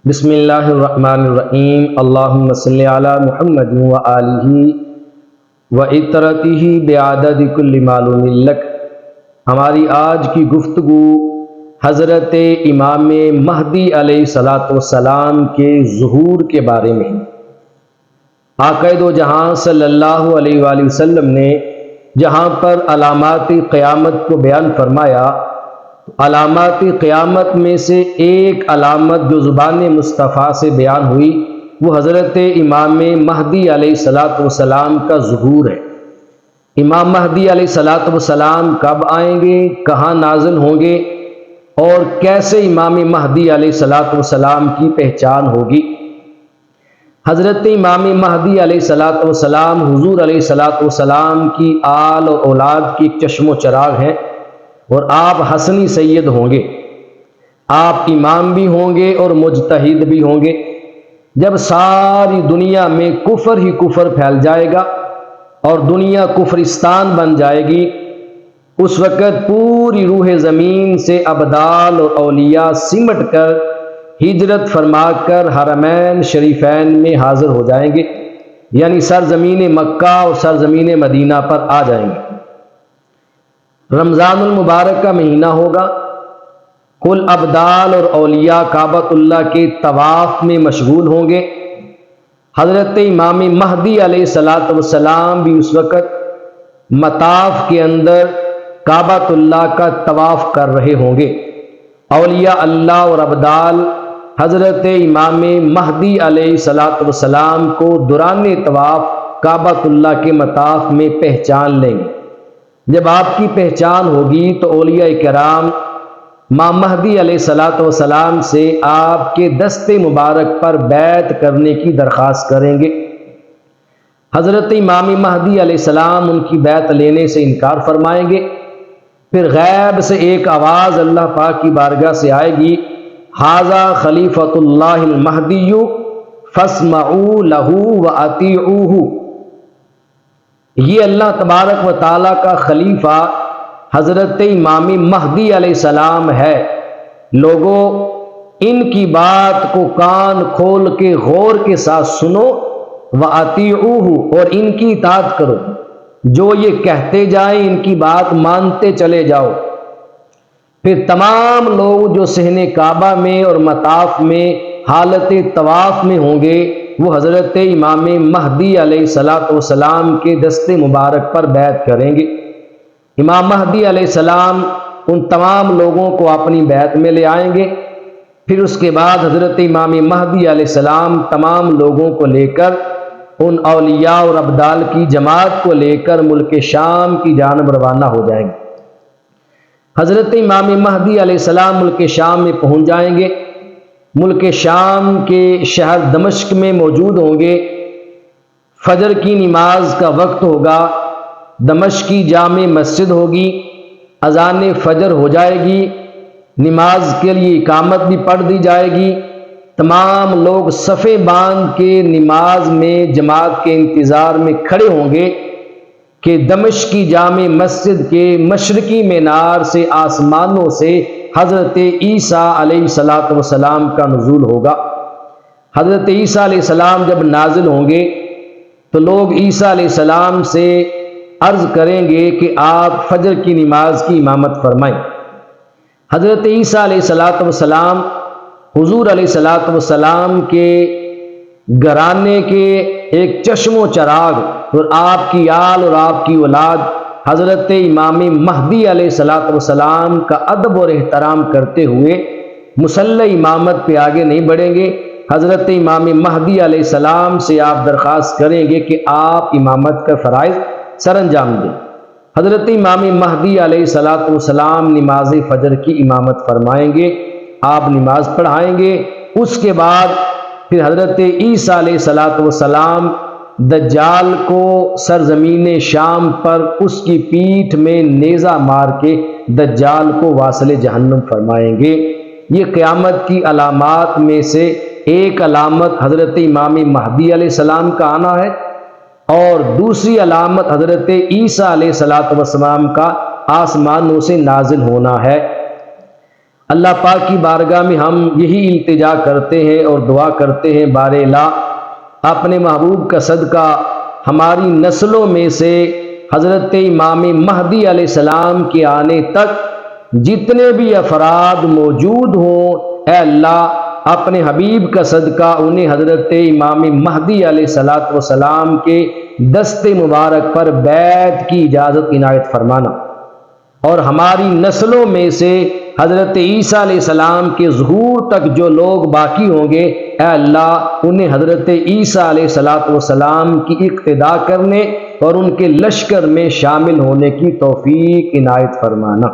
بسم اللہ الرحمن الرحیم اللہم صلی علی محمد و آلہ و اطرتہ بعدد کل معلوم لک۔ ہماری آج کی گفتگو حضرت امام مہدی علیہ السلام کے ظہور کے بارے میں ہے۔ آقا دو جہاں صلی اللہ علیہ وآلہ وسلم نے جہاں پر علامات قیامت کو بیان فرمایا، علامات قیامت میں سے ایک علامت جو زبان مصطفیٰ سے بیان ہوئی وہ حضرت امام مہدی علیہ السلام کا ظہور ہے۔ امام مہدی علیہ السلام کب آئیں گے، کہاں نازل ہوں گے اور کیسے امام مہدی علیہ السلام کی پہچان ہوگی۔ حضرت امام مہدی علیہ السلام حضور علیہ السلام کی آل اور اولاد کی ایک چشم و چراغ ہیں، اور آپ حسنی سید ہوں گے۔ آپ امام بھی ہوں گے اور مجتہد بھی ہوں گے۔ جب ساری دنیا میں کفر ہی کفر پھیل جائے گا اور دنیا کفرستان بن جائے گی، اس وقت پوری روح زمین سے ابدال اور اولیاء سمٹ کر ہجرت فرما کر حرمین شریفین میں حاضر ہو جائیں گے، یعنی سرزمین مکہ اور سرزمین مدینہ پر آ جائیں گے۔ رمضان المبارک کا مہینہ ہوگا، کل ابدال اور اولیاء کعبۃ اللہ کے طواف میں مشغول ہوں گے۔ حضرت امام مہدی علیہ السلام بھی اس وقت مطاف کے اندر کعبۃ اللہ کا طواف کر رہے ہوں گے۔ اولیاء اللہ اور ابدال حضرت امام مہدی علیہ السلام کو دوران طواف کعبۃ اللہ کے مطاف میں پہچان لیں گے۔ جب آپ کی پہچان ہوگی تو اولیاء کرام امام مہدی علیہ السلام سے آپ کے دست مبارک پر بیعت کرنے کی درخواست کریں گے۔ حضرت امام مہدی علیہ السلام ان کی بیعت لینے سے انکار فرمائیں گے۔ پھر غیب سے ایک آواز اللہ پاک کی بارگاہ سے آئے گی، ھذا خلیفۃ اللہ المہدی فاسمعوا لہ واطیعوہ۔ یہ اللہ تبارک و تعالیٰ کا خلیفہ حضرت امام مہدی علیہ السلام ہے، لوگوں ان کی بات کو کان کھول کے غور کے ساتھ سنو، وَأَطِيعُوهُ اور ان کی اطاعت کرو، جو یہ کہتے جائیں ان کی بات مانتے چلے جاؤ۔ پھر تمام لوگ جو صحن کعبہ میں اور مطاف میں حالت طواف میں ہوں گے وہ حضرت امام مہدی علیہ السلام کے دست مبارک پر بیعت کریں گے۔ امام مہدی علیہ السلام ان تمام لوگوں کو اپنی بیعت میں لے آئیں گے۔ پھر اس کے بعد حضرت امام مہدی علیہ السلام تمام لوگوں کو لے کر ان اولیاء اور ابدال کی جماعت کو لے کر ملک شام کی جانب روانہ ہو جائیں گے۔ حضرت امام مہدی علیہ السلام ملک شام میں پہنچ جائیں گے۔ ملک شام کے شہر دمشق میں موجود ہوں گے۔ فجر کی نماز کا وقت ہوگا، دمشق کی جامع مسجد ہوگی، اذان فجر ہو جائے گی، نماز کے لیے اقامت بھی پڑھ دی جائے گی۔ تمام لوگ صفیں باندھ کے نماز میں جماعت کے انتظار میں کھڑے ہوں گے کہ دمشق کی جامع مسجد کے مشرقی مینار سے آسمانوں سے حضرت عیسیٰ علیہ السلام کا نزول ہوگا۔ حضرت عیسیٰ علیہ السلام جب نازل ہوں گے تو لوگ عیسیٰ علیہ السلام سے عرض کریں گے کہ آپ فجر کی نماز کی امامت فرمائیں۔ حضرت عیسیٰ علیہ السلام حضور علیہ السلام کے گھرانے کے ایک چشم و چراغ اور آپ کی آل اور آپ کی اولاد حضرت امام مہدی علیہ السلام کا ادب اور احترام کرتے ہوئے مصلی امامت پہ آگے نہیں بڑھیں گے۔ حضرت امام مہدی علیہ السلام سے آپ درخواست کریں گے کہ آپ امامت کا فرائض سر انجام دیں۔ حضرت امام مہدی علیہ السلام نماز فجر کی امامت فرمائیں گے، آپ نماز پڑھائیں گے۔ اس کے بعد پھر حضرت عیسیٰ علیہ السلام دجال کو سرزمین شام پر اس کی پیٹھ میں نیزہ مار کے دجال کو واصل جہنم فرمائیں گے۔ یہ قیامت کی علامات میں سے ایک علامت حضرت امام مہدی علیہ السلام کا آنا ہے، اور دوسری علامت حضرت عیسیٰ علیہ السلام کا آسمانوں سے نازل ہونا ہے۔ اللہ پاک کی بارگاہ میں ہم یہی التجا کرتے ہیں اور دعا کرتے ہیں، بار الہ اپنے محبوب کا صدقہ ہماری نسلوں میں سے حضرت امام مہدی علیہ السلام کے آنے تک جتنے بھی افراد موجود ہوں، اے اللہ اپنے حبیب کا صدقہ انہیں حضرت امام مہدی علیہ السلام کے دست مبارک پر بیعت کی اجازت عنایت فرمانا، اور ہماری نسلوں میں سے حضرت عیسیٰ علیہ السلام کے ظہور تک جو لوگ باقی ہوں گے، اے اللہ انہیں حضرت عیسیٰ علیہ السلام کی اقتداء کرنے اور ان کے لشکر میں شامل ہونے کی توفیق عنایت فرمانا۔